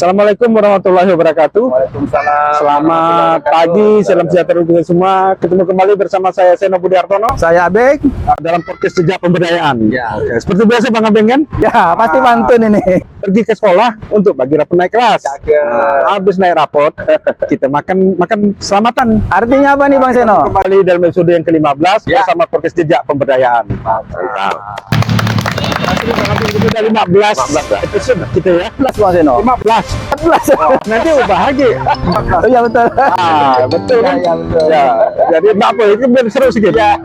Assalamualaikum warahmatullahi wabarakatuh. Waalaikumsalam. Selamat pagi, salam sejahtera untuk semua. Ketemu kembali bersama saya Seno Budi Hartono Saya Abeng. dalam podcast Jejak Pemberdayaan. Ya. Oke, seperti biasa Bang Abeng kan? Ya, pasti mantun ini. Pergi ke sekolah untuk bagi rapot naik kelas. Habis naik rapot, kita makan selamatan. Artinya apa nih Bang Seno? Kembali dalam episode yang ke-15 Ya. bersama podcast Jejak Pemberdayaan. Mantap. Asli Bang Abeng sudah 15 episode kita ya. 14 Bang Seno. 15. 14. Nanti bahagia. Oh iya betul. Betul kan? Ya, betul. Ya, jadi enggak apa itu biar seru sedikit. Ya.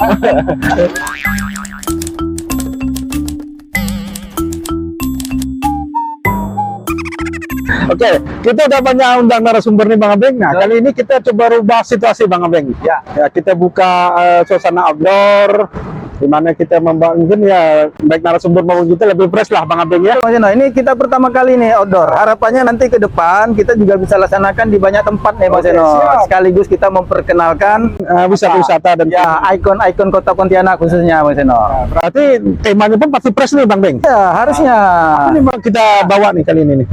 Oke, kita udah banyak undang narasumber nih Bang Abeng. Nah, kali ini kita coba rubah situasi Bang Abeng. Ya. Kita buka suasana outdoor di mana kita membangun ya baik narasumber maupun kita lebih fresh lah Bang Abeng ya. Bang Seno, ini kita pertama kali nih outdoor. Harapannya nanti ke depan kita juga bisa laksanakan di banyak tempat nih Bang Oke, Seno. siap. Sekaligus kita memperkenalkan Wisata-wisata dan ya ikon-ikon Kota Pontianak khususnya Bang Seno. berarti temanya pun pasti fresh nih Bang Beng. Ya, harusnya. Ini mau kita bawa nih kali ini nih.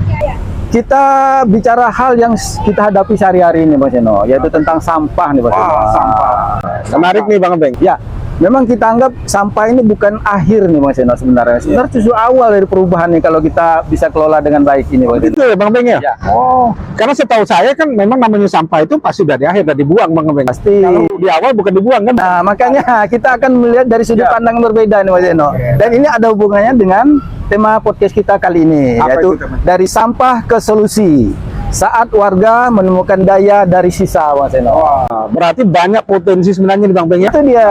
Kita bicara hal yang kita hadapi sehari-hari ini Bang Seno, yaitu tentang sampah nih Bang Seno. Menarik nih Bang Abeng. Ya, memang kita anggap sampah ini bukan akhir nih Bang Seno sebenarnya. Sebenarnya justru awal dari perubahan nih kalau kita bisa kelola dengan baik ini Bang Seno. Itu ya Bang Beng ya? Ya. Oh, karena setahu saya kan memang namanya sampah itu pasti udah di akhir, udah dibuang Bang Beng. Pasti. Kalau di awal bukan dibuang kan? Nah, makanya kita akan melihat dari sudut pandang yang berbeda nih Bang Seno. Dan ini ada hubungannya dengan tema podcast kita kali ini, Apa yaitu itu, teman? dari sampah ke solusi. Saat warga menemukan daya dari sisa Bang Seno. Wah, berarti banyak potensi sebenarnya nih Bang Beng ya. Itu dia.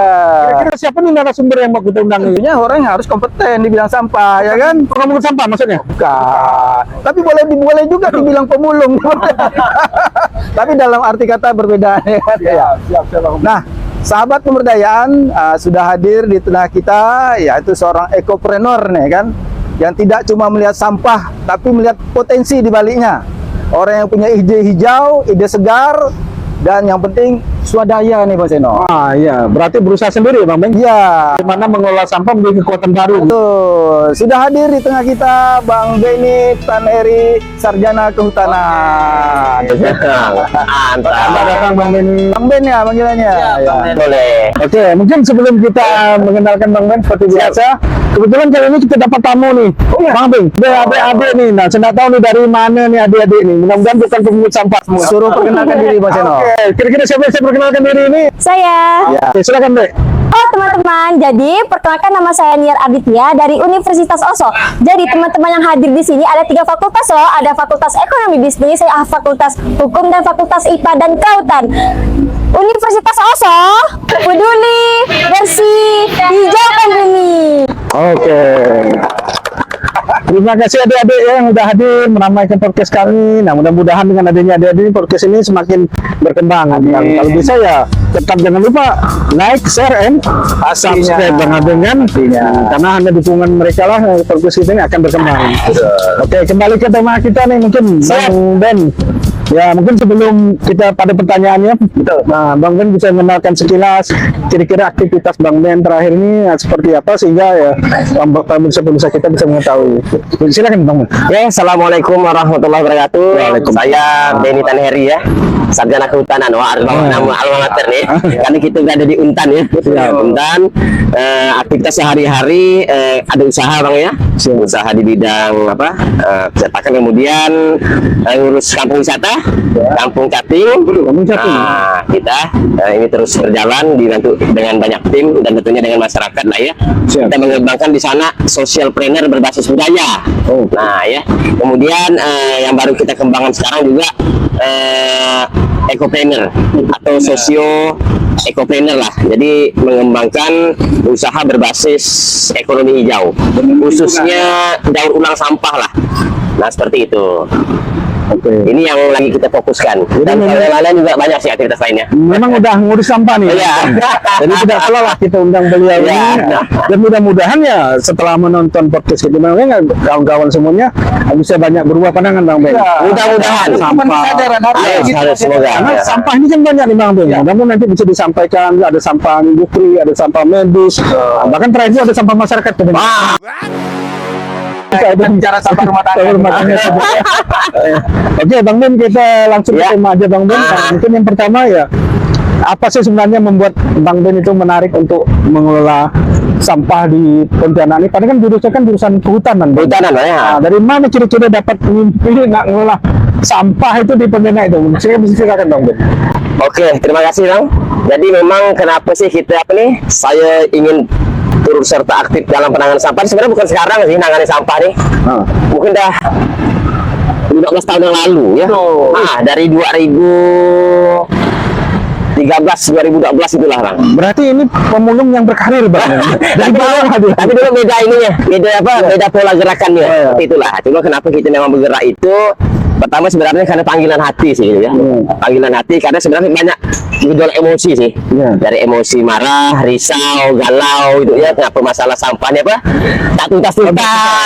Kira-kira siapa nih narasumber yang mau kita undang ini? Tentunya orang yang harus kompeten di bidang sampah, ya kan? Ngomongin sampah maksudnya? Bukan. Tapi boleh juga dibilang pemulung. Tapi dalam arti kata berbeda. Ya kan? Siap, Bang. Nah, sahabat pemberdayaan sudah hadir di tengah kita, yaitu seorang ekopreneur nih kan, yang tidak cuma melihat sampah, tapi melihat potensi di baliknya. Orang yang punya ide hijau, ide segar, dan yang penting swadaya nih Bang Seno. Ah iya, berarti berusaha sendiri Bang Beng. Iya. Gimana mengolah sampah menjadi kekuatan baru. Betul. Sudah hadir di tengah kita Bang Benny Tanheri, Sarjana Kehutanan. Selamat datang Bang Beni. Bang Ben ya panggilannya. Ya. Boleh. Oke, mungkin sebelum kita mengenalkan Bang Ben seperti biasa, kebetulan kali ini kita dapat tamu nih. Bang Ben, adik-adik nih. Nah, saya nggak tahu nih dari mana nih adik-adik nih. Mudah-mudahan bukan pemungut sampah semua. Suruh perkenalkan diri Bang Seno. Oke, kira-kira siapa yang saya perkenalkan diri ini? Saya. Ya. Oke, silakan Dek. Oh teman-teman, jadi perkenalkan nama saya Niar Aditya dari Universitas Oso. Jadi teman-teman yang hadir di sini ada 3 fakultas loh, ada Fakultas Ekonomi Bisnis, Fakultas Hukum dan Fakultas IPA dan Kelautan. Universitas Oso, peduli, bersih, hijaukan bumi. Oke. Terima kasih adik-adik yang udah hadir meramaikan podcast kami. Nah, mudah-mudahan dengan adanya adik-adik podcast ini semakin berkembang. Dan kalau bisa ya tetap jangan lupa like, share, and subscribe Bang Abeng kan. Karena hanya dukungan mereka lah podcast ini akan berkembang. Oke, kembali ke tema kita nih mungkin Bang Ben. Ya, mungkin sebelum kita pada pertanyaannya, nah Bang Ben bisa mengenalkan sekilas kira-kira aktivitas Bang Ben terakhir ini seperti apa sehingga ya pemirsa-pemirsa kita bisa mengetahui. Silakan Bang Ben. Ya, assalamualaikum warahmatullahi wabarakatuh. Waalaikumsalam. Saya Benny Tanheri ya, sarjana kehutanan. Wah, harus bawa nama alma mater nih, karena kita berada di Untan ya. Untan. Aktivitas sehari-hari ada usaha Bang ya, usaha di bidang apa? Percetakan, kemudian ngurus kampung wisata, kampung Cating. Nah, kita ini terus berjalan dibantu dengan banyak tim dan tentunya dengan masyarakat lah ya. Kita mengembangkan di sana socialpreneur berbasis budaya. Nah ya, kemudian yang baru kita kembangkan sekarang juga ekopreneur atau sosio ekopreneur lah. Jadi mengembangkan usaha berbasis ekonomi hijau, khususnya daur ulang sampah lah. Nah seperti itu. Ini yang lagi kita fokuskan. Dan yang lain juga banyak sih aktivitas lainnya. Memang udah ngurus sampah nih. Iya. Jadi tidak salah lah kita undang beliau ini. Dan mudah-mudahan ya setelah menonton podcast kita, memang kawan-kawan semuanya bisa banyak berubah pandangan Bang Ben. Mudah-mudahan. Sampah. Harus semoga. Karena sampah ini kan banyak nih Bang Ben. Namun nanti bisa disampaikan ada sampah industri, ada sampah medis, bahkan terakhir ada sampah masyarakat. Kita bicara sampah rumah tangga. Rumah tangga saja. Oke, Bang Ben, kita langsung ke Ya. tema aja, Bang Ben. Nah, mungkin yang pertama ya, apa sih sebenarnya membuat Bang Ben itu menarik untuk mengelola sampah di Pontianak ini? Karena kan jurusan kehutanan. Bang. Kehutanan, ya. Nah, dari mana ciri-ciri dapat mimpi nggak ngelola sampah itu di Pontianak itu? Saya silakan, Bang Ben. Oke, terima kasih Bang. Jadi memang kenapa sih kita saya ingin turut serta aktif dalam penanganan sampah. Sebenarnya bukan sekarang sih nangani sampah nih. Mungkin dah 15 tahun yang lalu ya. Nah, dari 2012 itulah Bang. Berarti ini pemulung yang berkarir, Bang. Tapi dulu beda ininya, beda pola gerakannya. Seperti itulah. Cuma kenapa kita memang bergerak itu? Pertama sebenarnya karena panggilan hati sih, gitu ya. Panggilan hati karena sebenarnya banyak gejolak emosi sih. Dari emosi marah, risau, galau gitu ya. Kenapa masalah sampahnya tak tuntas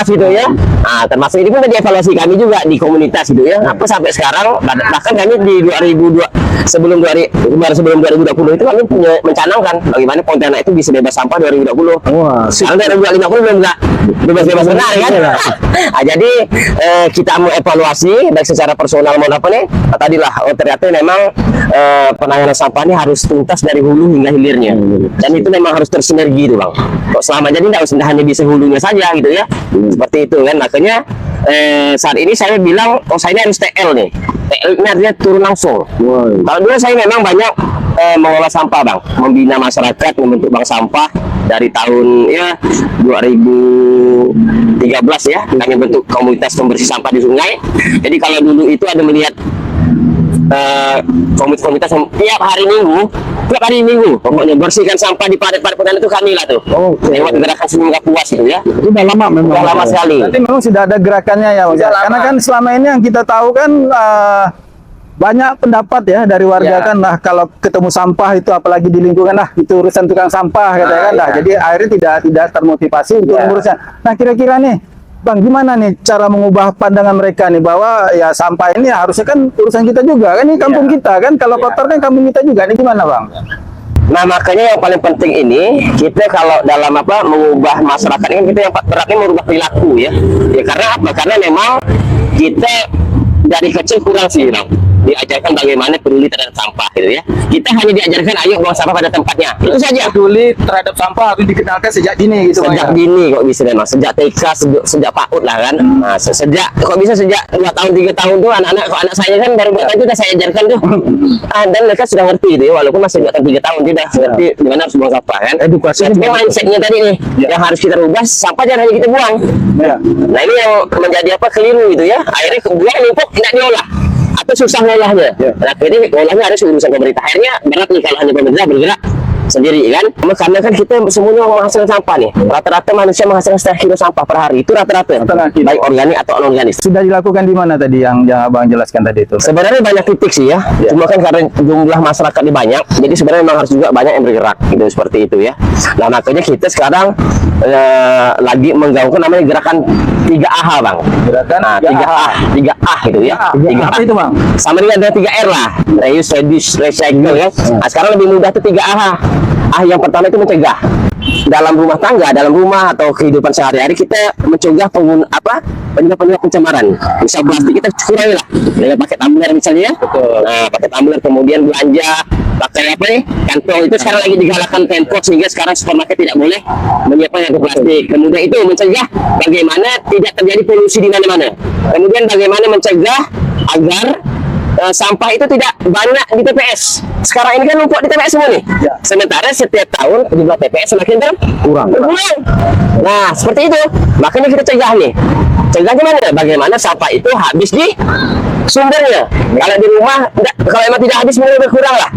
gitu ya. Nah, termasuk ini pun dievaluasi kami juga di komunitas gitu ya. Apa sampai sekarang bahkan kami di 2020 sebelum 2020 itu kami punya mencanangkan bagaimana Pontianak itu bisa bebas sampah 2020. Wah, Sekarang 2050 belum nggak bebas-bebas benar kan? Nah, jadi kita mau evaluasi baik secara personal maupun apa nih? Tadilah ternyata memang penanganan sampah ini harus tuntas dari hulu hingga hilirnya. Dan itu memang harus tersinergi itu Bang. Kok selama jadi tidak hanya bisa hulunya saja gitu ya. Seperti itu kan. Makanya saat ini saya bilang saya ini harus TL nih. TL ini artinya turun langsung. Kalau dulu saya memang banyak mengolah sampah Bang, membina masyarakat, membentuk bank sampah dari tahun 2013 ya, kami bentuk komunitas pembersih sampah di sungai. Jadi kalau dulu itu ada melihat komunitas tiap hari minggu pokoknya bersihkan sampah di padat-padat Pontianak itu kami lah tuh. Lewat gerakan Senin Kapuas itu ya. itu udah lama memang. Udah lama sekali. Berarti memang sudah ada gerakannya ya, Bang. Karena kan selama ini yang kita tahu kan banyak pendapat ya dari warga kan, nah kalau ketemu sampah itu apalagi di lingkungan itu urusan tukang sampah katakan jadi akhirnya tidak termotivasi untuk mengurusnya. Nah kira-kira nih Bang, gimana nih cara mengubah pandangan mereka nih bahwa ya sampah ini harusnya kan urusan kita juga kan, ini kampung kita kan, kalau kotor kan kampung kita juga, ini gimana Bang? Nah makanya yang paling penting ini kita kalau dalam mengubah masyarakat ini kita yang beratnya merubah perilaku ya. Karena apa? Karena memang kita dari kecil kurang sih Bang diajarkan bagaimana peduli terhadap sampah gitu ya. Kita hanya diajarkan ayo buang sampah pada tempatnya. Itu saja. Peduli terhadap sampah harus dikenalkan sejak dini gitu. Sejak dini kok bisa memang, sejak TK, sejak PAUD lah kan. Nah, sejak 2 tahun 3 tahun tuh anak saya kan baru bertanya udah saya ajarkan tuh. Dan mereka sudah ngerti itu ya, walaupun masih 2 tahun 3 tahun dia udah ngerti gimana harus buang sampah kan. Edukasi ini mindsetnya tadi nih yang harus kita rubah, sampah jangan hanya kita buang. Nah ini yang menjadi keliru gitu ya. Akhirnya buang numpuk tidak diolah. Atau susah ngolahnya. Nah, jadi ngolahnya harus urusan pemerintah. Akhirnya berat nih kalau hanya pemerintah bergerak sendiri kan. Karena kan kita semuanya menghasilkan sampah nih. Rata-rata manusia menghasilkan 1 kilo sampah per hari. Itu rata-rata. Baik organik atau anorganik. Sudah dilakukan di mana tadi yang Abang jelaskan tadi itu? Sebenarnya banyak titik sih ya. Cuma kan karena jumlah masyarakat ini banyak, jadi sebenarnya memang harus juga banyak yang bergerak gitu seperti itu ya. Nah, makanya kita sekarang lagi menggaungkan namanya gerakan 3AH Bang. Gerakan 3A gitu ya. 3A apa itu Bang? sama dengan 3R lah. Reuse, reduce, recycle ya. Nah, sekarang lebih mudah tuh 3AH. Yang pertama itu mencegah. Dalam rumah tangga, dalam rumah atau kehidupan sehari-hari kita mencegah penyebab pencemaran. Misal plastik kita kurangi lah dengan pakai tumbler misalnya ya. Nah, pakai tumbler kemudian belanja pakai kantong itu sekarang lagi digalakkan Pemkot sehingga sekarang supermarket tidak boleh menyiapkan kantong plastik. Kemudian itu mencegah bagaimana tidak terjadi polusi di mana-mana. Kemudian bagaimana mencegah agar sampah itu tidak banyak di TPS. Sekarang ini kan numpuk di TPS semua nih. Sementara setiap tahun jumlah TPS semakin berkurang. Nah, seperti itu. Makanya kita cegah nih. Cegah gimana? Bagaimana sampah itu habis di sumbernya. Kalau di rumah, kalau emang tidak habis mulai berkurang lah.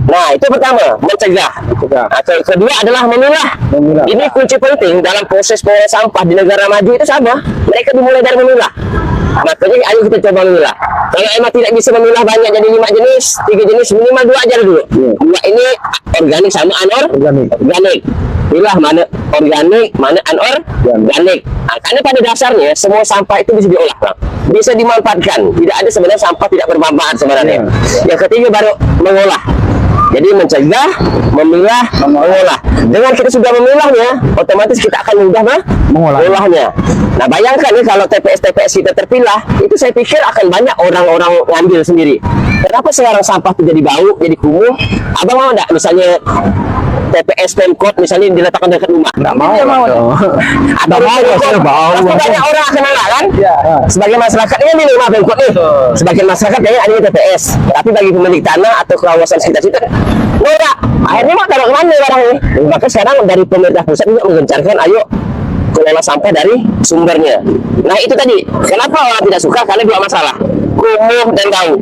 Nah, itu pertama, mencegah. Nah, kedua adalah memilah. Ini kunci penting dalam proses pengelolaan sampah di negara maju itu sama. Mereka dimulai dari memilah. Makanya ayo kita coba memilah. Kalau emang tidak bisa memilah banyak jadi 5 jenis, 3 jenis, minimal 2 aja dulu. 2 ini organik sama anorganik. Pilah mana organik, mana anorganik. Nah, karena pada dasarnya semua sampah itu bisa diolah, Bang. Bisa dimanfaatkan. Tidak ada sebenarnya sampah tidak bermanfaat sebenarnya. Yang ketiga baru mengolah. Jadi mencegah, memilah, mengolah. Dengan kita sudah memilahnya, otomatis kita akan mudah mengolahnya. Nah, bayangkan nih kalau TPS kita terpilah, itu saya pikir akan banyak orang-orang ngambil sendiri. Kenapa sekarang sampah itu jadi bau, jadi kumuh? Abang mau enggak misalnya TPS Pemkot misalnya diletakkan dekat rumah? Nggak mau. Atau bau. Pasti banyak orang akan nolak kan? Sebagai masyarakat ini rumah Pemkot nih. Sebagian masyarakat kayaknya ada TPS, tapi bagi pemilik tanah atau kawasan sekitar situ nolak. Akhirnya mau taruh kemana barang ini? Maka sekarang dari pemerintah pusat juga menggencarkan, ayo kelola sampah dari sumbernya. Nah itu tadi, kenapa orang tidak suka? Karena dua masalah, kumuh dan bau.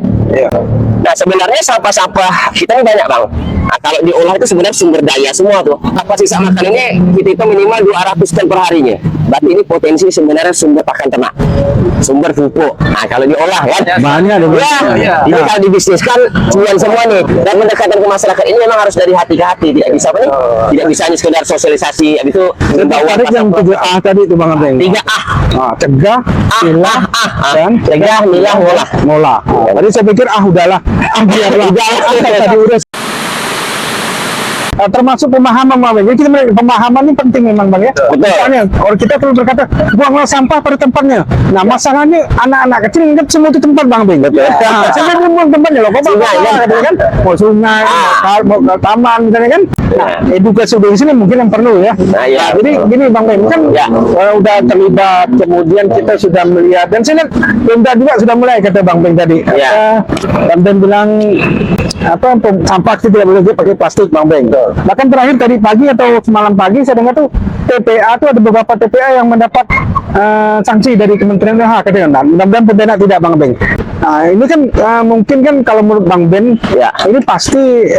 Nah sebenarnya sampah-sampah kita ini banyak bang. Nah, kalau diolah itu sebenarnya sumber daya semua tuh. Apa sisa makan ini kita itu minimal 200 ton per harinya. Berarti ini potensi sebenarnya sumber pakan ternak, sumber pupuk. Nah kalau diolah kan Banyak dong. ini kalau dibisniskan cuan semua nih. Dan pendekatan ke masyarakat ini memang harus dari hati ke hati. Tidak bisa apa nih? Tidak bisa hanya sekedar sosialisasi. Habis itu berbawa Ada yang 7A tadi itu Bang Abeng. 3A. Cegah, milah, dan cegah, milah, ngolah. ngolah. Tadi saya pikir udahlah, biarlah. Tadi udah. Termasuk pemahaman Bang. Jadi kita pemahaman ini penting memang Bang ya. Betul. Misalnya kalau kita perlu berkata buanglah sampah pada tempatnya. Nah masalahnya anak-anak kecil ingat semua itu tempat Bang Beng. Nah, saya belum buang tempatnya loh. Sungai, Kan? Mau sungai, mau ke taman misalnya kan. Nah, edukasi dari sini mungkin yang perlu ya. Nah, ya. Jadi gini Bang Beng kan Ya. udah terlibat, kemudian kita sudah melihat dan saya lihat Pemda juga sudah mulai kata Bang Beng tadi. Ya. Bang Beng bilang sampah itu tidak boleh pakai plastik Bang Beng. Bahkan terakhir tadi pagi atau semalam pagi saya dengar tuh TPA tuh ada beberapa TPA yang mendapat sanksi dari Kementerian LH katanya. Nah, mudah-mudahan perdana tidak Bang Beng. Nah ini kan mungkin kan kalau menurut Bang Ben Ya. ini pasti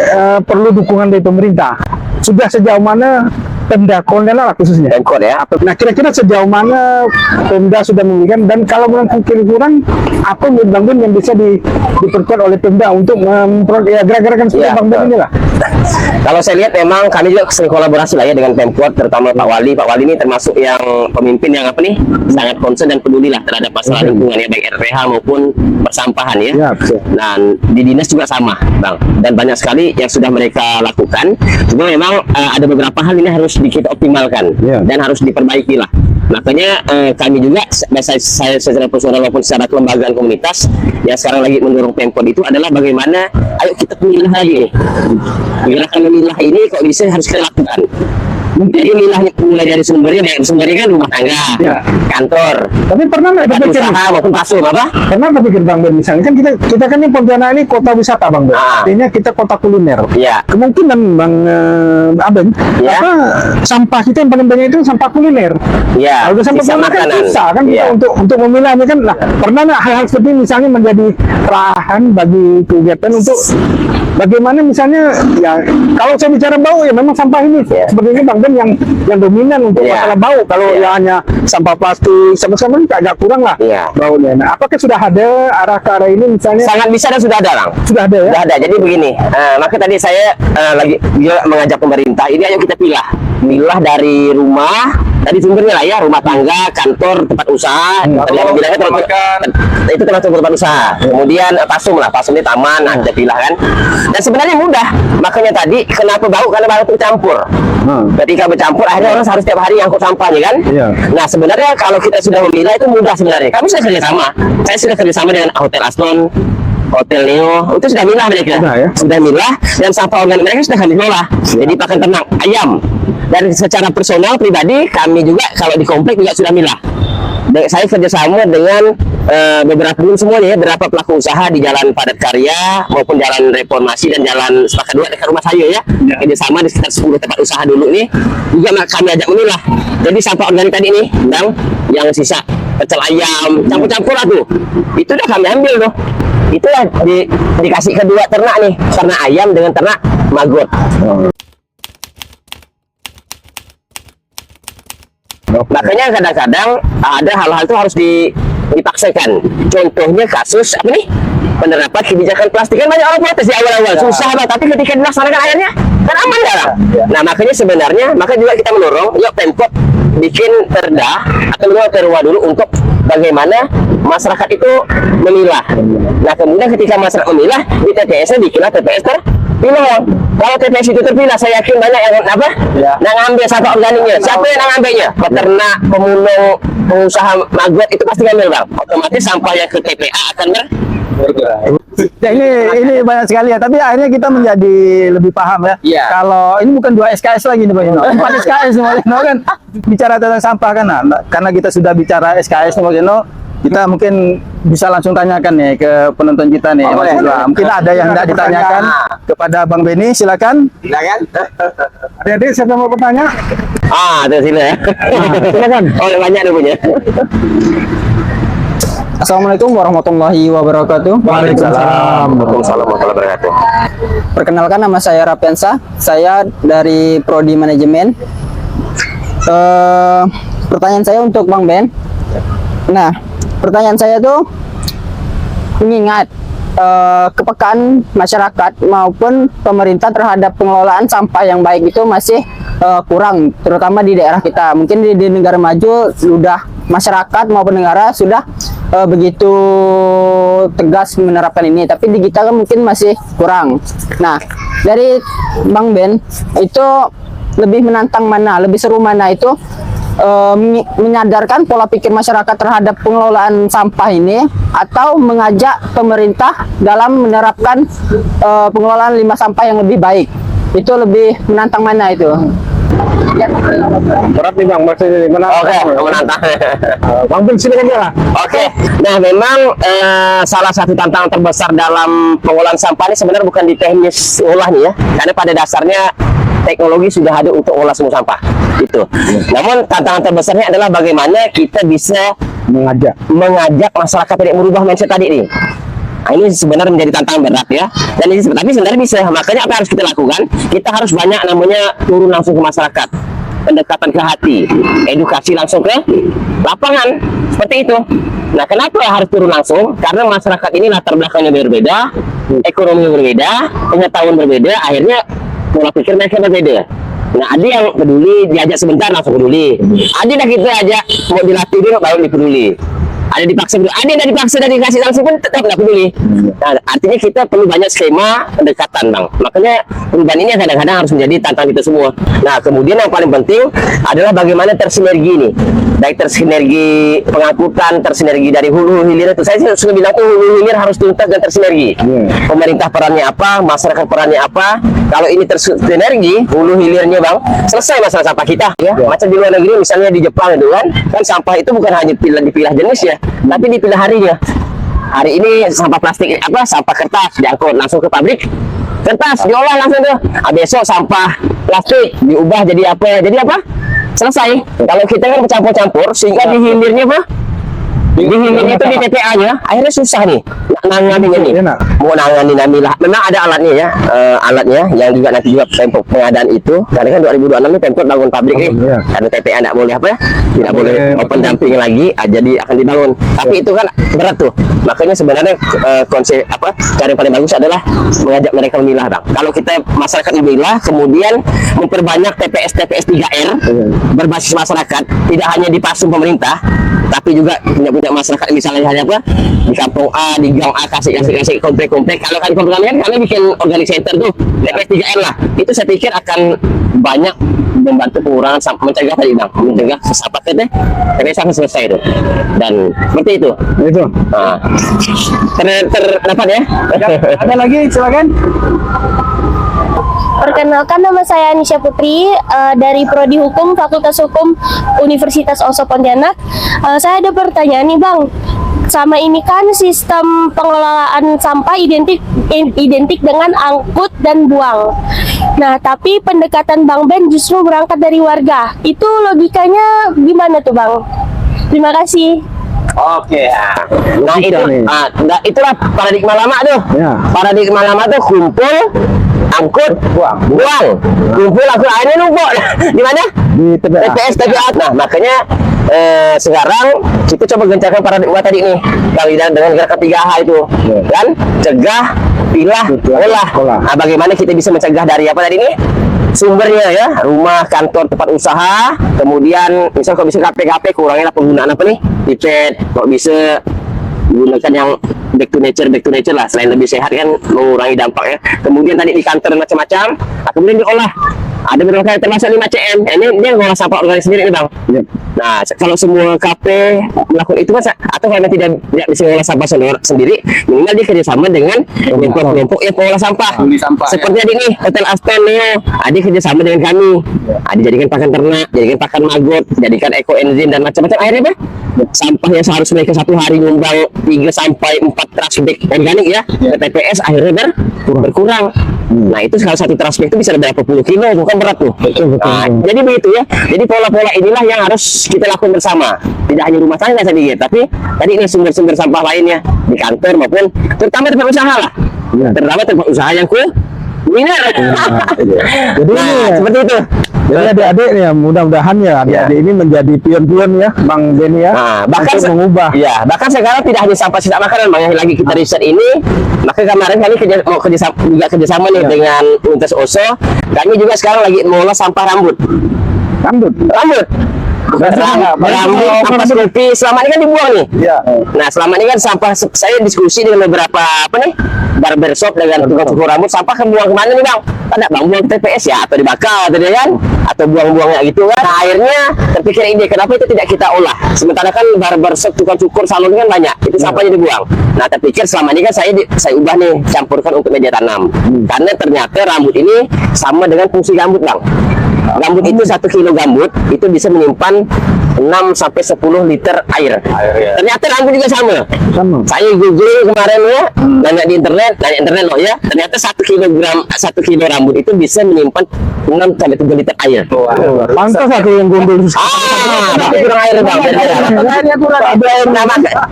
perlu dukungan dari pemerintah. Sudah sejauh mana Pemda Kolonel khususnya? Pemkot ya. Nah kira-kira sejauh mana Pemda sudah memberikan dan kalau mungkin kurang apa menurut Bang Ben yang bisa diperkuat oleh Pemda untuk gerak-gerakan seperti Ya, Bang Ben ini lah. Kalau saya lihat memang kami juga sering kolaborasi lah ya dengan Pemkot, terutama Pak Wali. Pak Wali ini termasuk yang pemimpin yang apa nih sangat concern dan peduli lah terhadap masalah lingkungan ya, baik RPH maupun persampahan ya. Ya, betul. Dan di dinas juga sama, Bang. Dan banyak sekali yang sudah mereka lakukan. Cuma memang ada beberapa hal ini harus kita optimalkan Ya. dan harus diperbaiki lah. Makanya kami juga, saya secara personal maupun secara kelembagaan komunitas yang sekarang lagi mendorong Pemkot itu adalah bagaimana ayo kita pemilah lagi nih. Gerakan memilah ini kok bisa harus kita lakukan. Jadi milahnya mulai dari sumbernya kan rumah tangga, Ya. kantor, Tapi pernah nggak tempat berpikir usaha maupun pasum apa? pernah berpikir Bang Ben misalnya kan kita kan ini Pontianak ini kota wisata Bang Ben. Artinya kita kota kuliner. Iya. Kemungkinan Bang Abeng Ya. apa sampah kita yang paling banyak itu sampah kuliner. Iya. Kalau sampah sisa kuliner kan makanan. susah kan kita Iya. untuk memilahnya kan. Nah, pernah nggak hal-hal seperti ini misalnya menjadi lahan bagi kegiatan untuk bagaimana misalnya ya kalau saya bicara bau ya memang sampah ini seperti ini Bang Ben yang dominan untuk Iya. masalah bau. Kalau Iya. yang hanya sampah plastik sama-sama ini agak kurang lah Iya. baunya. Nah, apakah sudah ada arah ke arah ini misalnya? Sangat bisa dan sudah ada, Bang. Sudah ada ya? Sudah ada. Jadi begini, maka tadi saya lagi juga mengajak pemerintah ini ayo kita milah dari rumah, tadi sumbernya lah ya, rumah tangga, kantor, tempat usaha. Tadi yang bilangnya itu termasuk tempat usaha. Kemudian pasum ini taman, nah, kita pilah kan. Dan sebenarnya mudah. Makanya tadi kenapa bau? Karena bau tercampur. Ketika bercampur, akhirnya orang harus setiap hari angkut sampahnya kan. Iya. Nah sebenarnya kalau kita sudah memilah itu mudah sebenarnya. Kami sudah kerjasama. Saya sudah kerjasama dengan Hotel Aston, Hotel Neo, itu sudah milah mereka. Sudah, ya? Sudah milah dan sampah organik mereka sudah kami olah. Jadi pakan ternak ayam. Dan secara personal pribadi kami juga kalau di komplek juga sudah milah. Saya kerjasama dengan beberapa belum semuanya ya, beberapa pelaku usaha di Jalan Padat Karya maupun Jalan Reformasi dan Jalan Sepakat 2 dekat rumah saya ya. Kerjasama di sekitar 10 tempat usaha dulu nih juga kami ajak memilah. Jadi sampah organik tadi nih, Bang, yang sisa pecel ayam, campur-campur lah tuh. Itu udah kami ambil loh. Itulah dikasih kedua ternak nih, ternak ayam dengan ternak maggot. Makanya kadang-kadang ada hal-hal itu harus dipaksakan. Contohnya kasus apa nih? Penerapan kebijakan plastik kan banyak orang protes di awal-awal susah Bang, tapi ketika dilaksanakan akhirnya kan aman ya Bang. Nah makanya sebenarnya juga kita mendorong yuk Pemkot bikin perda atau minimal perwa dulu untuk bagaimana masyarakat itu memilah. Nah kemudian ketika masyarakat memilah di TPS-nya bikinlah TPS pilih. Kalau TPS itu terpilah, saya yakin banyak yang apa? Ya. Yang ngambil sampah organiknya. Siapa yang ngambilnya? Peternak, pemulung, pengusaha maggot itu pasti ngambil bang. Otomatis sampah yang ke TPA akan Ya, ini banyak sekali ya, tapi akhirnya kita menjadi lebih paham ya. Iya. Kalau ini bukan 2 SKS lagi nih Pak Gino, 4 SKS nih Pak Gino kan. Bicara tentang sampah kan, nah, karena kita sudah bicara SKS nih Pak Gino, kita mungkin bisa langsung tanyakan nih ke penonton kita nih. Mas Indra. Mungkin ada yang tidak ditanyakan kepada Bang Benny, silakan. silakan. Adik-adik siapa yang mau bertanya? Itu sini ya. Silakan. Oh, banyak nih punya. Assalamualaikum warahmatullahi wabarakatuh. Waalaikumsalam. Waalaikumsalam warahmatullahi wabarakatuh. Perkenalkan, nama saya Rapiansa. Saya dari Prodi Manajemen. Pertanyaan saya untuk Bang Ben. Nah, pertanyaan saya tuh mengingat kepekaan masyarakat maupun pemerintah terhadap pengelolaan sampah yang baik itu masih kurang, terutama di daerah kita. Mungkin di negara maju sudah masyarakat maupun negara sudah begitu tegas menerapkan ini, tapi di kita kan mungkin masih kurang. Nah, dari Bang Ben itu lebih menantang mana, lebih seru mana itu menyadarkan pola pikir masyarakat terhadap pengelolaan sampah ini, atau mengajak pemerintah dalam menerapkan pengelolaan limbah sampah yang lebih baik? Itu lebih menantang mana itu? Berat nih bang, maksudnya mana? Oke, menantang. Bang Ben silakan ya. Oke, nah memang salah satu tantangan terbesar dalam pengolahan sampah ini sebenarnya bukan di teknis olah nih ya, karena pada dasarnya teknologi sudah ada untuk olah semua sampah itu. Namun tantangan terbesarnya adalah bagaimana kita bisa mengajak masyarakat tidak merubah mindset tadi nih. Nah, ini sebenarnya menjadi tantangan berat ya. Dan ini tapi sebenarnya bisa. Makanya apa yang harus kita lakukan? Kita harus banyak namanya turun langsung ke masyarakat, pendekatan ke hati, edukasi langsung ke lapangan, seperti itu. Nah, kenapa harus turun langsung? Karena masyarakat ini latar belakangnya berbeda, ekonominya berbeda, pengetahuan berbeda, akhirnya pola pikir mereka berbeda. Nah, ada yang peduli, diajak sebentar langsung peduli. Ada yang kita ajak mau dilatih dulu baru dipeduli. Ada dipaksa dulu, ada yang dipaksa dan dikasih sanksi pun tetap nggak peduli. Nah, artinya kita perlu banyak skema pendekatan bang. Makanya perubahan ini kadang-kadang harus menjadi tantangan kita semua. Nah, kemudian yang paling penting adalah bagaimana tersinergi nih. Baik tersinergi pengangkutan, tersinergi dari hulu hilir itu. Saya sudah bilang tuh hulu hilir harus tuntas dan tersinergi. Pemerintah perannya apa, masyarakat perannya apa. Kalau ini tersinergi, hulu hilirnya bang, selesai masalah sampah kita. Ya. Macam di luar negeri, misalnya di Jepang itu kan sampah itu bukan hanya dipilah jenis ya, tapi dipilah harinya. Hari ini sampah plastik sampah kertas diangkut langsung ke pabrik kertas, diolah langsung tuh. Besok sampah plastik diubah jadi apa? Jadi apa? Selesai. Kalau kita kan bercampur-campur sehingga di hilirnya di hilirnya itu di TPA-nya akhirnya susah nih nanganinnya nih. Mau nanganin namilah. Memang ada alatnya ya, alatnya yang juga nanti juga Pemprov pengadaan itu. Karena kan 2026 ini Pemprov bangun pabrik nih. Karena TPA tidak boleh tidak boleh open dumping lagi, jadi akan dibangun. Tapi itu kan berat tuh. Makanya sebenarnya konsep cara yang paling bagus adalah mengajak mereka memilah bang. Kalau kita masyarakat memilah, kemudian memperbanyak TPS 3R berbasis masyarakat, tidak hanya di pasum pemerintah, tapi juga punya masyarakat misalnya di kampung A, di gang A, kasih komplek-komplek. Kalau kan kami bikin organic center tuh TPS 3R lah. Itu saya pikir akan banyak membantu pengurangan mencegah tadi bang, mencegah sampah TPS sampai selesai itu. Dan seperti itu. Terdapat ya. Ada lagi, silakan. Perkenalkan, nama saya Anisha Putri dari Prodi Hukum Fakultas Hukum Universitas Oso Pontianak. Saya ada pertanyaan nih bang. Sama ini kan sistem pengelolaan sampah identik dengan angkut dan buang. Nah, tapi pendekatan Bang Ben justru berangkat dari warga. Itu logikanya gimana tuh bang? Terima kasih. Oke, nah itu, itulah paradigma lama tuh. Paradigma lama tuh kumpul, angkut, buang. Kumpul, angkut, akhirnya numpuk. Di mana? Di TPS, TPA. Nah, makanya sekarang kita coba gencarkan paradigma tadi nih, kalau dengan gerakan 3H itu, kan? Cegah, pilah, olah. Nah, bagaimana kita bisa mencegah dari apa tadi nih? Sumbernya ya, rumah, kantor, tempat usaha. Kemudian misal kalau bisa KPKP, kurangilah penggunaan apa nih, pipet. Kalau bisa gunakan yang back to nature lah. Selain lebih sehat kan, mengurangi dampaknya. Kemudian tadi di kantor macam-macam, nah, kemudian diolah. Ada beberapa yang termasuk 5CM. Ini dia ngolah sampah organik sendiri nih bang. Nah, kalau semua kafe melakukan itu mas, atau kalau tidak bisa mengolah sampah sendiri, minimal dia kerjasama dengan kelompok yang pengolah sampah. Seperti adik nih, Hotel Aspen nih, adik kerjasama dengan kami. Adik jadikan pakan ternak, jadikan pakan maggot, jadikan ekoenzim dan macam-macam. Akhirnya apa? Sampah yang seharusnya mereka satu hari nyumbang 3 sampai 4 trash bag organik ya ke TPS akhirnya berkurang. Nah itu salah satu trash bag itu bisa berapa puluh kilo, bukan berat tuh. Nah, jadi begitu ya. Jadi pola-pola inilah yang harus kita lakukan bersama. Tidak hanya rumah tangga sedikit, tapi tadi ini sumber-sumber sampah lainnya di kantor maupun terutama tempat usaha lah. Terutama tempat usaha yang kuliner. Jadi Nah, seperti itu. Jadi adik-adik ya, mudah-mudahan ya adik-adik ini menjadi pion-pion ya, Bang Benny ya, Nah, bahkan untuk mengubah. Ya, bahkan sekarang tidak hanya sampah sisa makanan, Bang, yang lagi kita riset ini. Maka kemarin kami mau kerjasama nih dengan Universitas OSO. Kami juga sekarang lagi mengolah sampah rambut. Rambut. Rambut, ampas kopi, selama ini kan dibuang nih. Ya. Nah, selama ini kan sampah, saya diskusi dengan beberapa apa nih, barbershop dengan tukang cukur rambut, sampah kan buang kemana nih bang? Ada bang buang ke TPS ya, atau dibakar, atau dia kan, atau buang-buangnya gitu kan. Nah, akhirnya terpikir ide, kenapa itu tidak kita olah? Sementara kan barbershop, tukang cukur, salon kan banyak, itu sampahnya dibuang. Nah, terpikir selama ini kan saya ubah nih, campurkan untuk media tanam. Karena ternyata rambut ini sama dengan fungsi gambut bang. Gambut itu 1 kilo gambut itu bisa menyimpan 6 sampai 10 liter air. Ternyata rambut juga sama. Saya googling kemarin ya, nanya di internet loh ya. Ternyata 1 kilo rambut itu bisa menyimpan 6 sampai 7 liter air. Pantas aku yang gundul. Tapi kurang air bang.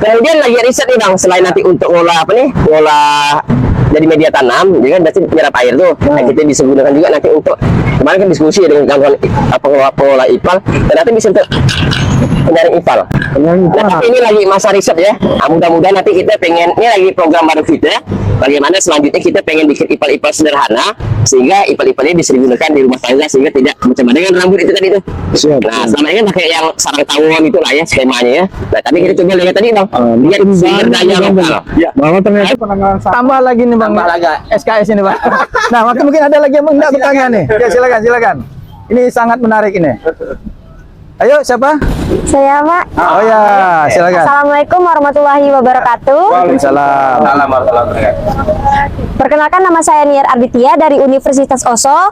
Kemudian lagi riset nih bang, selain nanti untuk ngolah apa nih, ngolah jadi media tanam, dia kan berarti menyerap air tuh. Nah, kita bisa gunakan juga nanti untuk, kemarin kan diskusi dengan kawan pengelola IPAL, ternyata bisa untuk penyaring IPAL. Nah, tapi ini lagi masa riset ya. Nah, mudah-mudahan nanti kita pengen, ini lagi program baru kita, bagaimana selanjutnya kita pengen bikin IPAL-IPAL sederhana, sehingga IPAL-IPAL ini bisa digunakan di rumah tangga, sehingga tidak macam dengan rambut itu tadi tuh. Nah, selama ini kan pakai yang sarang tawon itu lah ya skemanya ya. Nah, tapi kita coba lihat tadi bang, lihat sumber daya lokal. Bahwa ternyata penanganan sampah. Tambah lagi nih bang, SKS ini bang. Nah, mungkin ada lagi yang hendak bertanya nih. Ya, silakan. Ini sangat menarik ini. Ayo, siapa? Saya Pak. Oh ya, silakan. Assalamualaikum warahmatullahi wabarakatuh. Waalaikumsalam. Perkenalkan, nama saya Niar Arditya dari Universitas OSO,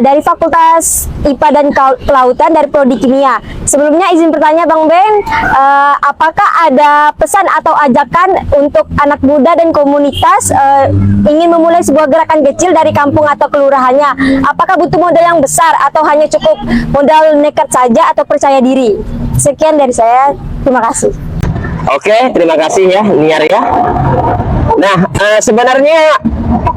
dari Fakultas IPA dan Kelautan dari Prodi Kimia. Sebelumnya izin bertanya Bang Ben, apakah ada pesan atau ajakan untuk anak muda dan komunitas ingin memulai sebuah gerakan kecil dari kampung atau kelurahannya? Apakah butuh modal yang besar atau hanya cukup modal nekat saja atau percaya diri? Sekian dari saya, terima kasih. Oke, terima kasih ya Niar ya. Nah, sebenarnya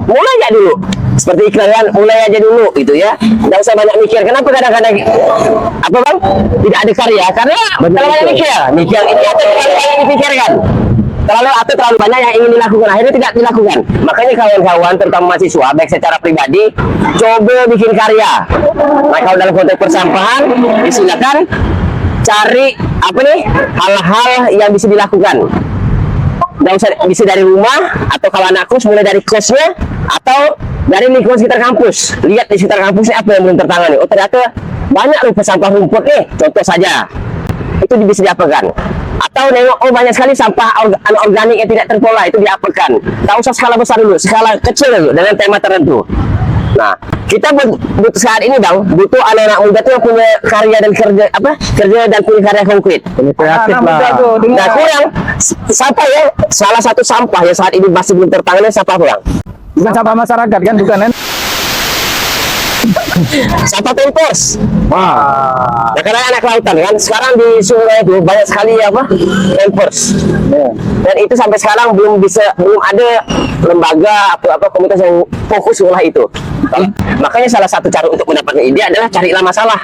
mulai aja dulu. Seperti iklan kan, mulai aja dulu gitu ya. Nggak usah banyak mikir. Kenapa kadang-kadang apa bang? Tidak ada karya karena terlalu banyak mikir ini atau terlalu banyak dipikirkan. Terlalu banyak yang ingin dilakukan, akhirnya tidak dilakukan. Makanya kawan-kawan, terutama mahasiswa, baik secara pribadi, coba bikin karya. Nah, kalau dalam konteks persampahan, silakan cari apa nih hal-hal yang bisa dilakukan. Nggak usah, bisa dari rumah, atau kalau anak kos mulai dari kosnya, atau dari lingkungan sekitar kampus. Lihat di sekitar kampusnya apa yang belum tertangani. Oh ternyata banyak loh sampah rumput nih, contoh saja. Itu bisa diapakan. Atau nengok, oh banyak sekali sampah organik yang tidak terpola, itu diapakan. Tak usah skala besar dulu, skala kecil dulu dengan tema tertentu. Nah, kita butuh saat ini bang, butuh anak-anak muda tuh yang punya karya dan kerja dan punya karya konkret. Kreatif lah. Nah, kurang sampah ya, salah satu sampah yang saat ini masih belum tertangani sampah bang. Bukan sampah masyarakat kan, bukan kan? Sampah pampers. Nah, karena anak kelautan kan, sekarang di sungai itu banyak sekali pampers. Dan itu sampai sekarang belum ada lembaga atau komunitas yang fokus olah itu. Makanya salah satu cara untuk mendapatkan ide adalah carilah masalah.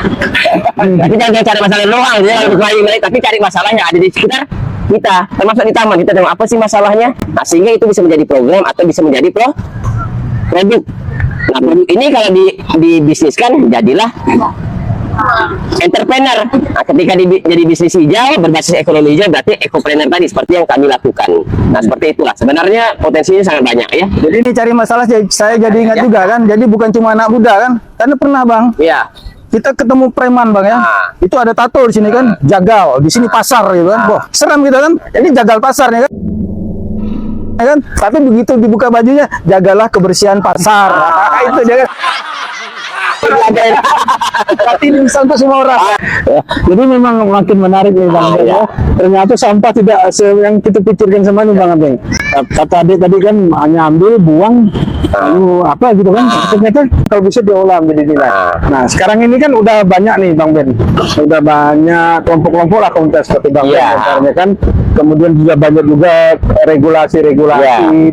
Tapi jangan cari masalah doang, tapi cari masalah yang ada di sekitar kita, termasuk di taman. Kita tahu apa sih masalahnya. Nah, sehingga itu bisa menjadi program atau bisa menjadi produk. Nah, produk ini kalau dibisniskan jadilah entrepreneur. Nah, ketika jadi bisnis hijau berbasis ekonomi hijau berarti ekopreneur tadi seperti yang kami lakukan. Nah, seperti itulah sebenarnya potensinya sangat banyak ya. Jadi ini cari masalah saya jadi ingat juga kan. Jadi bukan cuma anak muda kan. Karena pernah Bang, Iya. kita ketemu preman Bang ya. Itu ada tato di sini kan, jagal. Di sini pasar gitu kan. Wah, seram gitu kan. Ini jagal pasar nih kan. Ya kan? Tapi begitu dibuka bajunya, jagalah kebersihan pasar. Itu dia kan. Berarti ini bisa untuk semua orang. Ya, jadi memang makin menarik nih Bang Ben, ya. Ternyata sampah tidak yang kita pikirkan sama nih Bang Ben. Kata adik tadi kan hanya ambil, buang, lalu apa gitu kan. Ternyata kalau bisa diolah menjadi nilai. Nah sekarang ini kan udah banyak nih Bang Ben. Udah banyak kelompok-kelompok lah komunitas seperti Bang Ben antaranya kan. Kemudian juga banyak juga regulasi-regulasi.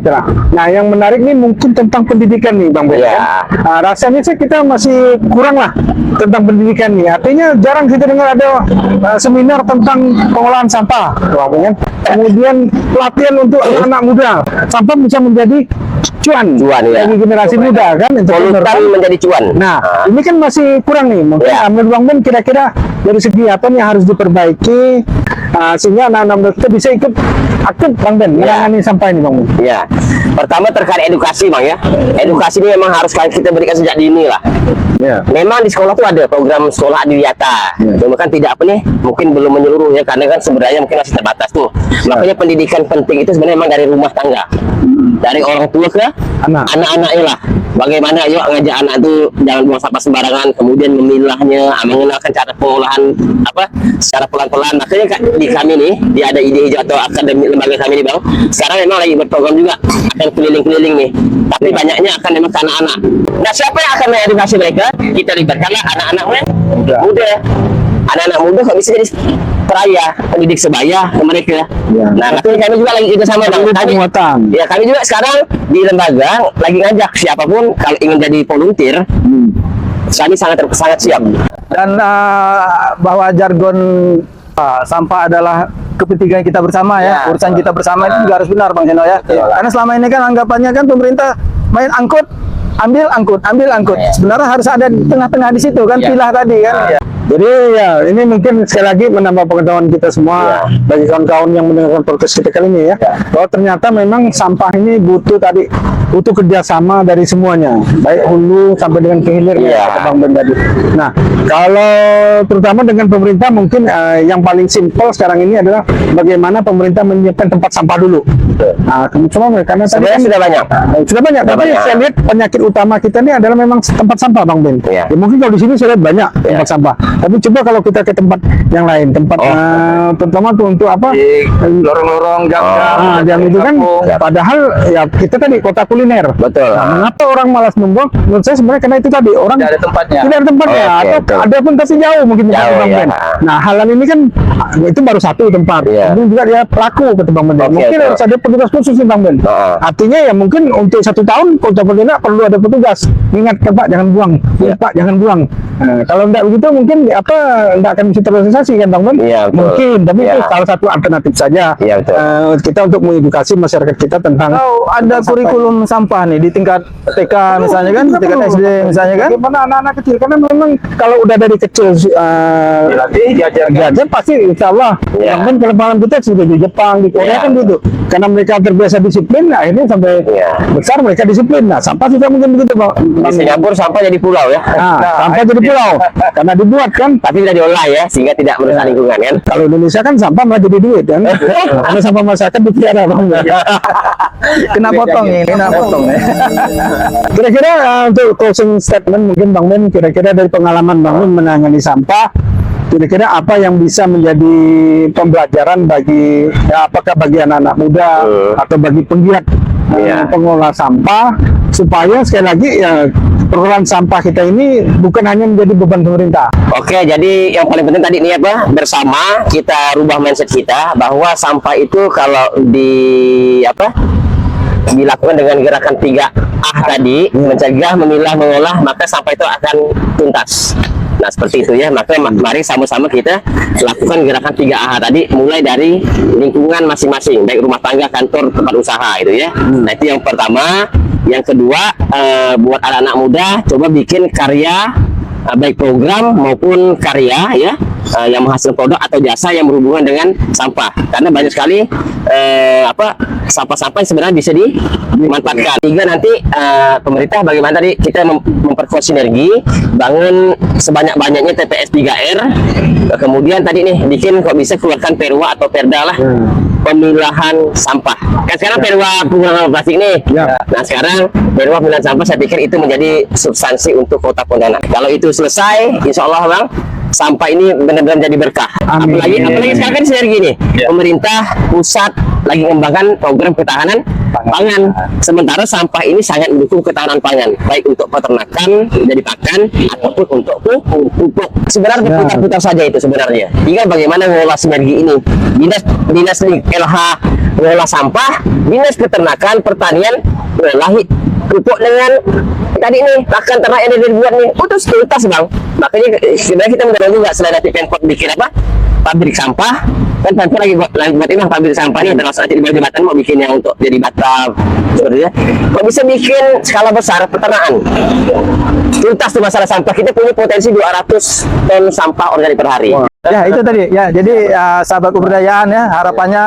Nah yang menarik nih mungkin tentang pendidikan nih Bang Ben. Kan? Nah, rasanya sih kita masih kurang lah tentang pendidikan nih. Artinya jarang kita dengar ada seminar tentang pengolahan sampah, Bang Ben. Kemudian pelatihan untuk anak muda, sampah bisa menjadi cuan ya. bagi generasi muda kan, Polutan menjadi cuan. Nah, ini kan masih kurang nih. Mungkin menurut Bang Ben kira-kira dari segi apa nih yang harus diperbaiki sehingga anak-anak muda kita bisa ikut aktif Bang Ben menangani sampah ini Bang Ben. Ya, pertama terkait edukasi Bang ya. Edukasi ini memang harus kita berikan sejak dini lah. Ya. Memang di sekolah tuh ada program sekolah adiwiyata. Cuma kan tidak apa nih, mungkin belum menyeluruh ya, karena kan sebenarnya mungkin masih terbatas tuh. Makanya pendidikan penting itu sebenarnya memang dari rumah tangga. Dari orang tua ke anak-anaknya lah. Bagaimana yuk ngajak anak itu jangan buang sampah sembarangan, kemudian memilahnya, mengenalkan cara pengolahan secara pelan-pelan. Makanya di kami nih, di ada ide hijau atau akademi lembaga kami nih Bang. Sekarang memang lagi berprogram juga akan keliling-keliling nih. Tapi banyaknya akan memang ke anak-anak. Nah, siapa yang akan mengedukasi mereka? Kita libatkanlah anak-anak muda. Anak-anak muda kok bisa jadi peraya, pendidik sebaya ke mereka. Nah, makanya kami juga lagi sama Bang. Kami juga sekarang di lembaga lagi ngajak siapapun kalau ingin jadi volunteer, kami sangat siap. Dan bahwa jargon sampah adalah kepentingan kita bersama ya, urusan kita bersama itu juga harus benar Bang Seno ya. Karena selama ini kan anggapannya kan pemerintah main angkut, ambil angkut. Sebenarnya harus ada di tengah-tengah di situ kan, pilah tadi kan. Jadi ya ini mungkin sekali lagi menambah pengetahuan kita semua bagi kawan-kawan yang mendengarkan podcast kita kali ini ya, bahwa ternyata memang sampah ini butuh kerjasama dari semuanya, baik hulu sampai dengan ke hilir kata Bang Ben tadi. Nah kalau terutama dengan pemerintah mungkin yang paling simpel sekarang ini adalah bagaimana pemerintah menyiapkan tempat sampah dulu. Nah semua karena sebenarnya sudah banyak, tapi saya lihat penyakit utama kita ini adalah memang tempat sampah Bang Ben. Ya, mungkin kalau di sini saya lihat banyak tempat sampah. Tapi coba kalau kita ke tempat yang lain, terutama tuh untuk apa? Lorong-lorong, jam itu kan, padahal ya kita tadi kota kuliner. Betul. Nah, mengapa orang malas membuang? Menurut saya sebenarnya karena itu tadi orang tidak ada tempatnya. Tidak ada tempatnya, atau ada pun tapi jauh mungkin Bang Ben. Nah, hal ini kan itu baru satu tempat. Mungkin juga dia pelaku kata Bang Ben. Mungkin harus ada petugas khusus nih Bang Ben. Artinya ya mungkin untuk 1 tahun kota kuliner perlu ada petugas. Ingat Pak jangan buang, Pak jangan buang. Nah, kalau tidak begitu mungkin tidak akan bisa terrealisasi kan Bang Ben? Mungkin, tapi itu salah satu alternatif saja. Kita untuk mengedukasi masyarakat kita tentang ada kurikulum sampah nih di tingkat TK misalnya kan, tingkat SD misalnya kan. Bagaimana anak-anak kecil, karena memang kalau udah dari kecil diajar pasti insya Allah. Bang Ben kelemahan kita sudah di Jepang, di Korea kan gitu. Karena mereka terbiasa disiplin, akhirnya sampai besar mereka disiplin. Nah, sampah juga mungkin begitu Bang. Di Singapura sampah jadi pulau ya. Sampah jadi pulau karena dibuat kan, tapi tidak diolah ya, sehingga tidak merusak lingkungan kan. Kalau Indonesia kan sampah malah jadi duit kan. Karena sampah masyarakat dipelihara Bang. Kena potong ini, kena potong ya. Kira-kira untuk closing statement mungkin Bang Ben, kira-kira dari pengalaman Bang Ben menangani sampah, kira-kira apa yang bisa menjadi pembelajaran bagi apakah bagi anak-anak muda atau bagi penggiat pengelola sampah, supaya sekali lagi pengelolaan sampah kita ini bukan hanya menjadi beban pemerintah. Oke, jadi yang paling penting tadi nih bersama kita rubah mindset kita bahwa sampah itu kalau dilakukan dengan gerakan 3A tadi, mencegah, memilah, mengolah, maka sampah itu akan tuntas. Nah, seperti itu ya. Maka mari sama-sama kita lakukan gerakan 3A tadi, mulai dari lingkungan masing-masing, baik rumah tangga, kantor, tempat usaha itu ya. Nah, itu yang pertama. Yang kedua, buat anak-anak muda coba bikin karya baik program maupun karya ya yang menghasilkan produk atau jasa yang berhubungan dengan sampah. Karena banyak sekali sampah-sampah yang sebenarnya bisa dimanfaatkan. Tiga, nanti pemerintah bagaimana tadi kita memperkuat sinergi, bangun sebanyak-banyaknya TPS 3R. Kemudian tadi nih bikin kok bisa keluarkan perwa atau perda lah pemilahan sampah. Kan sekarang perwa penggunaan plastik nih. Nah sekarang perwa pemilahan sampah saya pikir itu menjadi substansi untuk Kota Pontianak. Kalau itu selesai, insya Allah Bang, sampah ini benar-benar jadi berkah. Apalagi sekarang kan sinergi nih. Pemerintah pusat lagi mengembangkan program ketahanan pangan. Sementara sampah ini sangat mendukung ketahanan pangan, baik untuk peternakan, jadi pakan, ataupun untuk pupuk. Sebenarnya putar-putar saja itu sebenarnya. Tinggal bagaimana mengelola sinergi ini. Dinas LH mengelola sampah, dinas peternakan, pertanian mengelola pupuk dengan tadi nih pakan ternak yang dibuat nih, terus tuntas Bang. Makanya sebenarnya kita mendorong juga selain dari Pemkot bikin pabrik sampah, kan Pemkot lagi buat ini pabrik sampah nih, terus nanti di bawah jembatan mau bikin yang untuk jadi batap seperti itu. Kok bisa bikin skala besar peternakan tuntas tuh masalah sampah. Kita punya potensi 200 ton sampah organik per hari. Ya itu tadi ya, jadi sahabat kebudayaan ya, harapannya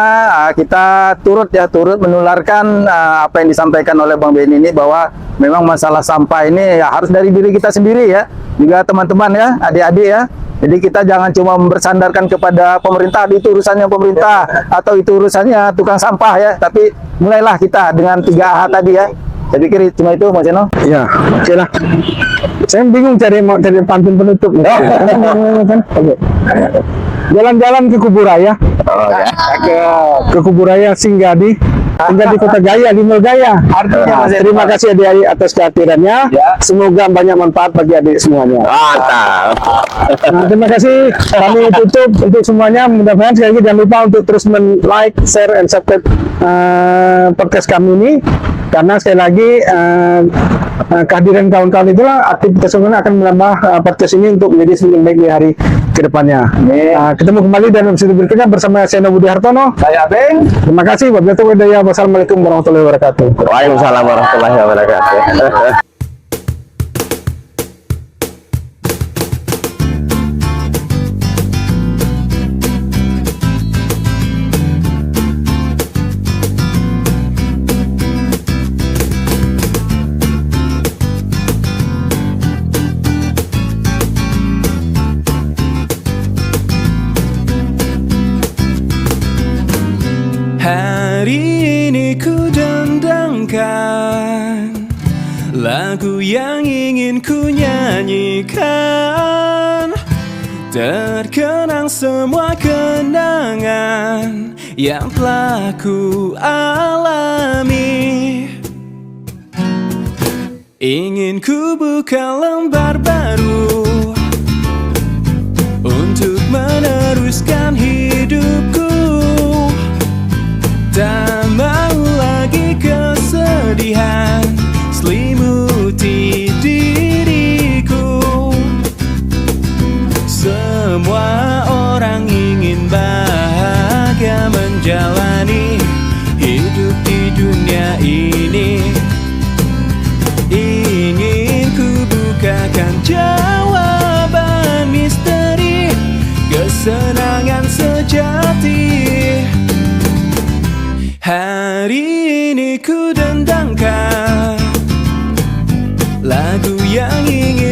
kita turut menularkan apa yang disampaikan oleh Bang Ben ini, bahwa memang masalah sampah ini ya harus dari diri kita sendiri ya, juga teman-teman ya, adik-adik ya. Jadi kita jangan cuma bersandarkan kepada pemerintah, itu urusannya pemerintah atau itu urusannya tukang sampah ya, tapi mulailah kita dengan 3A tadi ya. Saya pikir cuma itu Mas Eno. Ya, oke lah. Saya bingung cari pantun penutup. Jalan-jalan ke Kuburaya. Ke Kuburaya singgah di Kota Gaya, di Mall Gaya. Terima kasih adik-adik atas kehadirannya. Semoga banyak manfaat bagi adik semuanya. Mantap. Nah, terima kasih. Kami tutup untuk semuanya. Mudah-mudahan sekali lagi jangan lupa untuk terus like, share, and subscribe podcast kami ini. Karena sekali lagi kehadiran kawan-kawan itulah aktivitas semuanya akan menambah podcast ini untuk menjadi semakin baik di hari kedepannya. Ketemu kembali dalam episode berikutnya bersama saya Budi Hartono. Saya Beng. Terima kasih. Wassalamualaikum warahmatullahi wabarakatuh. Waalaikumsalam warahmatullahi wabarakatuh. Hari ini ku dendangkan lagu yang ingin ku nyanyikan, terkenang semua kenangan yang telah ku alami. Ingin ku buka lembar baru untuk meneruskan hidupku. Tak mau lagi kesedihan selimuti diriku. Semua orang ingin bahagia menjalani hidup di dunia ini. Ingin ku bukakan jawaban misteri kesenangan sejati. Hari ini ku dendangkan lagu yang ingin